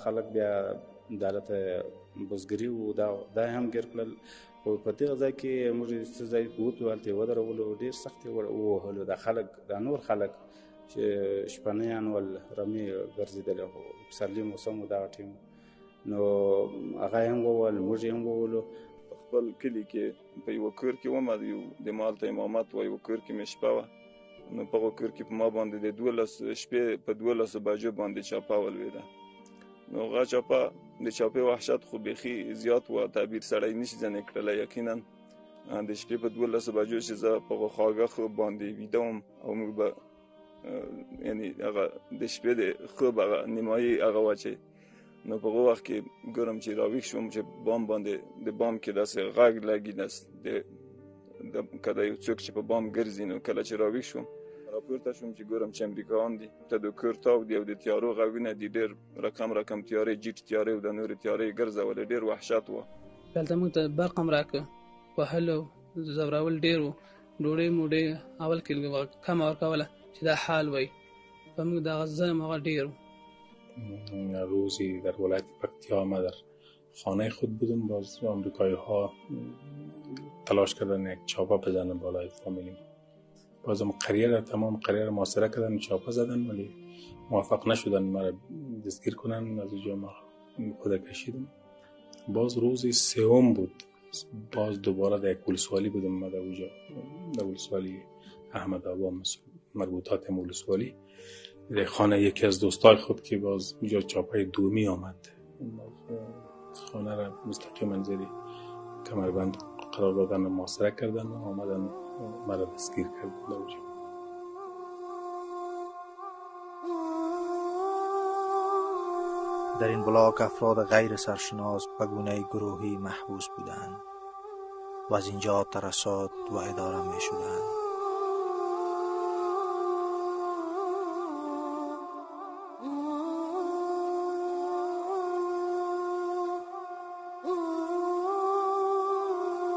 خلک بیا د حالت بزګري و دا هم ګیر کړل. خو په دغه ځای کې موږ څه ځای ووتو هلته یې ودرولو، ډېر سخت یې ووهلو. دا خلک دا نور خلک چې شپنیان ول رمې ګرځېدلې، خو پسرلي موسم و دغه ټیم، نو هغه یې هم ووهل، موږ یې هم ووهلو. خپل کلي کې په یوه کور کې وم، د مالته امامت و، یوه کور کې مې شپه وه. نو په هغه کور کې په ما باندې د 12 شپې په 12 بجو باندې چاپه ولوېده. نو هغه چاپه د چاپې وحشت خو بیخي زیات و، تعبیر سړی نشي ځنې کړلی. یقینا د شپې په 12 بجو چې زه په هغه خواږه خوب باندې ویده وم، او موږ به یعنې هغه د شپې د خوب هغه نیمایي هغه وه چې نو په هغه وخت کې ګورم چې راویښ شوم چې بام باندې د بام کې داسې غږ لګي، که د یو څوک چې په بام ګرځي. نو کله چې راویښ شوم راپورته شوم چې ګورم چې امریکایان دي، ته د کور تاو دي او د تیارو غږونه دي، ډېر رقم تیارې، جیټ تیارې او د نورې تیارې ګرځولې، ډېر وحشت و. دلته موږ ته برق هم راکړه، وهلو ځورول ډېر و. ډوډۍ موډۍ اول کې کمه ورکوله چې دا حال وی، و موږ دغه ظلم هغه ډېر و. روزی در ولایت پکتیا ما در خانه خود بودم، باز آمریکایی ها تلاش کردن یک چاپه بزنن بالای فامیلیم. بازم تمام قریه محاصره کردن، چاپه زدن، ولی موفق نشدن مرا دستگیر کنن. از اونجا ما خود کشیدم. باز روز سوم بود، باز دوباره در یک ولسوالی بودم. ما در اونجا در ولسوالی احمد آبا مربوطات ولسوالی در خانه یکی از دوستای خود که باز اونجا چاپه دومی آمد، خانه را مستقیما زیر کمربند قرار دادن، محاصره کردن و آمدن مرا دستگیر کردن در اونجا. در این بلاک افراد غیر سرشناس به گونه گروهی محبوس بودند و از اینجا ترسات و اداره می شدند.